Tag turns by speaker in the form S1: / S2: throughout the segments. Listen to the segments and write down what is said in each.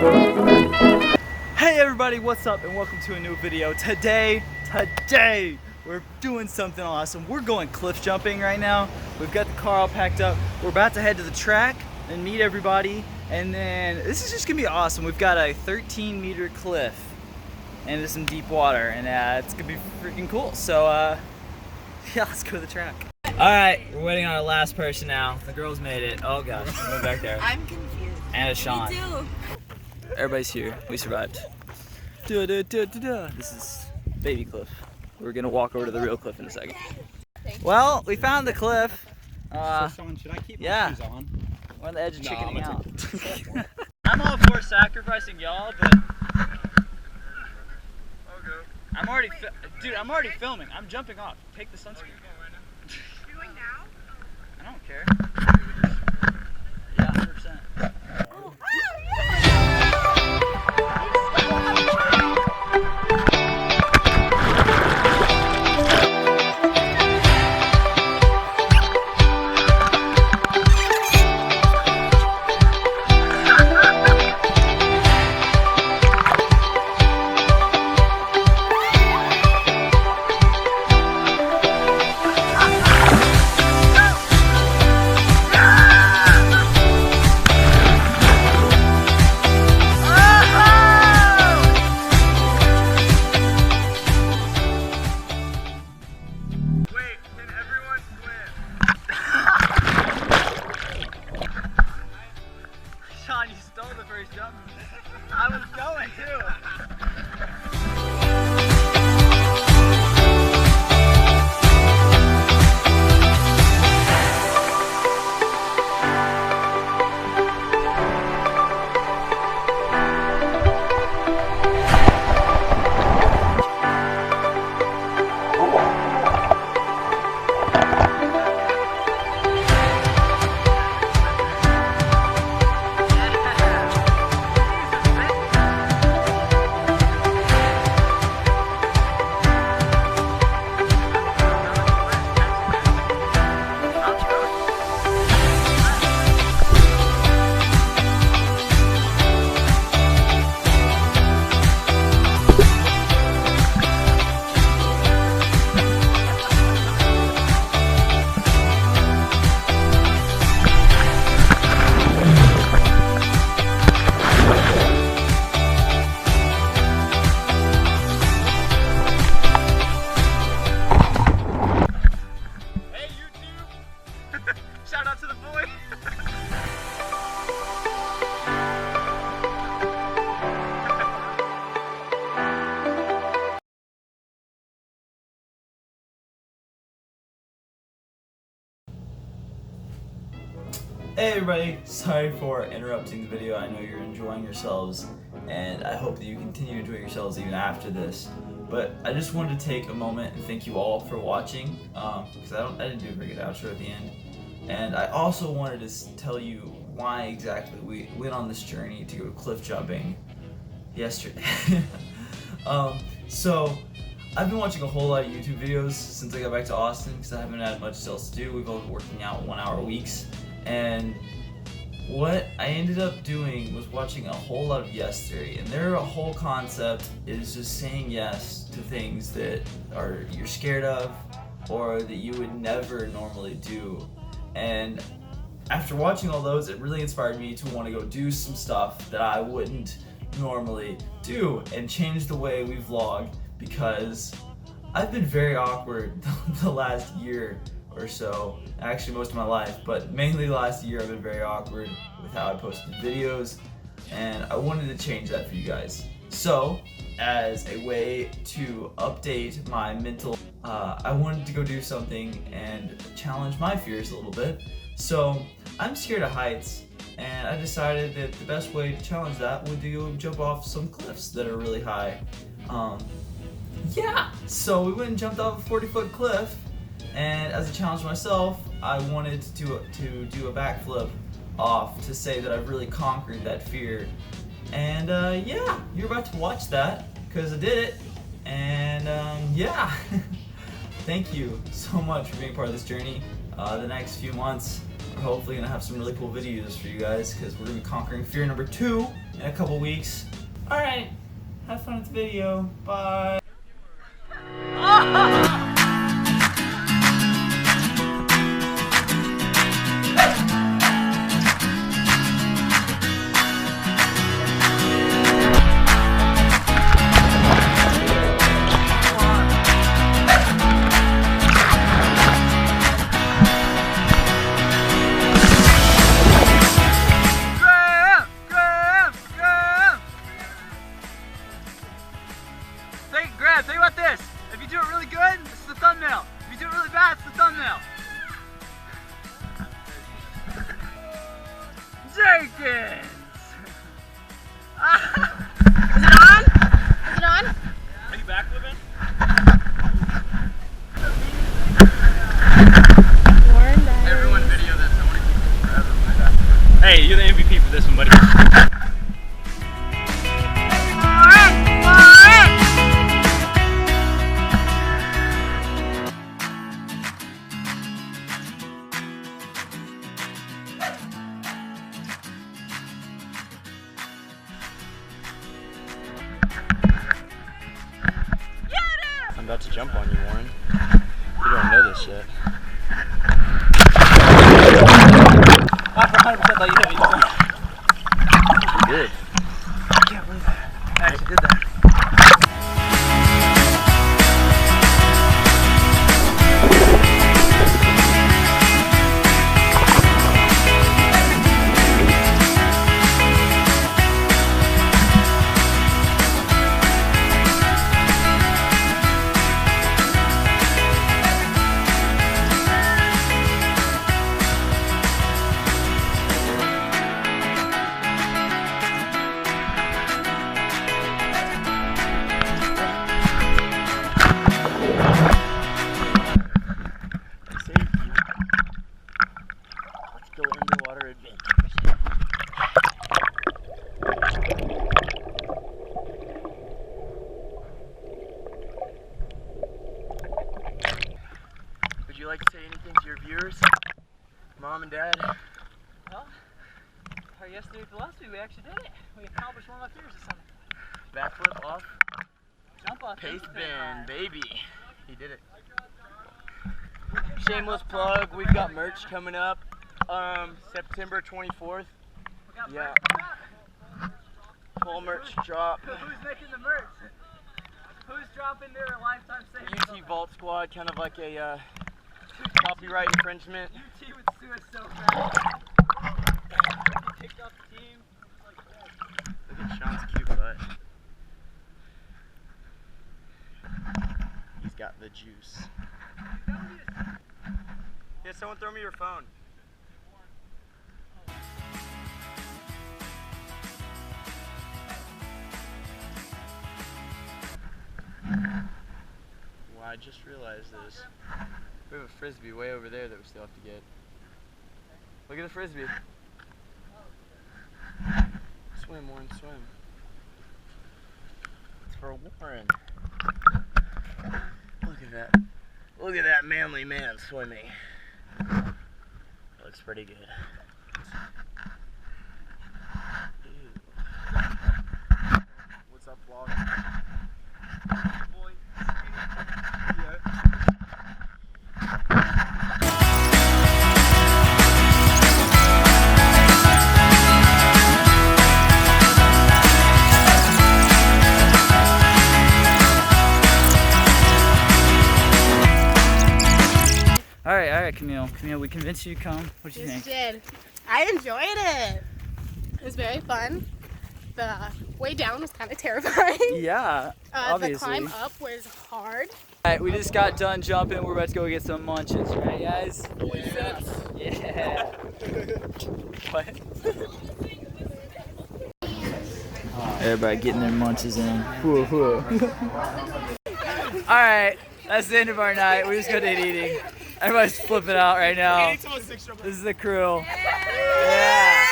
S1: Hey everybody, what's up and welcome to a new video. Today, we're doing something awesome. We're going cliff jumping right now. We've got the car all packed up. We're about to head to the track and meet everybody. And then this is just gonna be awesome. We've got a 13-meter cliff and there's some deep water, and it's gonna be freaking cool. So yeah, let's go to the track. All right, we're waiting on our last person now. The girls made it. Oh gosh, go back there.
S2: I'm confused.
S1: And it's Sean.
S2: Me too.
S1: Everybody's here. We survived. This is Baby Cliff. We're gonna walk over to the real cliff in a second. Well, we found the cliff.
S3: So Sean, should I keep my shoes on?
S1: We're on the edge of chickening out.
S3: Take...
S1: I'm all for sacrificing y'all, but I'm already filming. I'm jumping off. Take the sunscreen.
S2: You're going now?
S1: I don't care. Yeah, 100%. Sean, you stole the first jump. I was going too. Shout out to the boy. Hey everybody, sorry for interrupting the video. I know you're enjoying yourselves and I hope that you continue to enjoy yourselves even after this. But I just wanted to take a moment and thank you all for watching because I didn't do a very good outro at the end. And I also wanted to tell you why exactly we went on this journey to go cliff jumping yesterday. So I've been watching a whole lot of YouTube videos since I got back to Austin because I haven't had much else to do. We've all been working out 1 hour weeks, and what I ended up doing was watching a whole lot of Yes Theory, and their whole concept is just saying yes to things that you're scared of or that you would never normally do. And after watching all those, it really inspired me to want to go do some stuff that I wouldn't normally do and change the way we vlog, because I've been very awkward the last year or so, actually most of my life, but mainly the last year I've been very awkward with how I posted videos, and I wanted to change that for you guys. So as a way to update my mental, I wanted to go do something and challenge my fears a little bit. So I'm scared of heights, and I decided that the best way to challenge that would be to jump off some cliffs that are really high. Yeah, so we went and jumped off a 40-foot cliff, and as a challenge to myself, I wanted to do a backflip off to say that I've really conquered that fear. And yeah, you're about to watch that because I did it. And yeah, thank you so much for being part of this journey. The next few months we're hopefully gonna have some really cool videos for you guys because we're gonna be conquering fear number 2 in a couple weeks. All right, have fun with the video. Bye.
S4: Think about this. If you do it really good, it's the thumbnail. If you do it really bad, it's the thumbnail. Jenkins!
S2: Is it on? Is it on?
S4: Are you backflipping? Everyone video this. I want to keep it forever. Hey, you're the MVP for this one, buddy. I'm about to jump on you, Warren. You don't know this yet. I 100% thought you hit me. You did. I can't believe that. I actually did that. Go underwater adventures. Would you like to say anything to your viewers? Mom and Dad?
S5: Well, our yesterday philosophy, we actually did it. We accomplished one of my fears this summer.
S4: Backflip off.
S5: Jump off.
S4: Pace bend, baby. He did it. Shameless plug, we've got merch coming up. September 24th. Yeah. Full merch drop.
S5: Who's making the merch? Who's dropping their lifetime savings?
S4: UT Vault Squad, kind of like a copyright infringement.
S5: UT would sue us so bad. He kicked off the team.
S4: Look at Sean's cute butt. He's got the juice. Yeah, someone throw me your phone. Well, I just realized this. We have a frisbee way over there that we still have to get. Look at the frisbee. Swim, Warren, swim. It's for Warren. Look at that. Look at that manly man swimming. Looks pretty good. Ew. What's up, vlog? Boy.
S5: All right, Camille. Camille, we convinced you to come. What do you think?
S2: Yes, you did. I enjoyed it. It was very fun. The way down was kind of terrifying.
S5: Yeah, obviously.
S2: The climb up was hard.
S5: All right, we just got done jumping. We're about to go get some munches, right, guys? Yeah. What? Everybody getting their munches in. Whoa, whoa. All right, that's the end of our night. We're just going to eating. Everybody's flipping out right now. This is the crew. Yeah.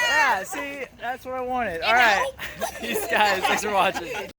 S5: Yeah, see, that's what I wanted. All right. Peace, guys. Thanks for watching.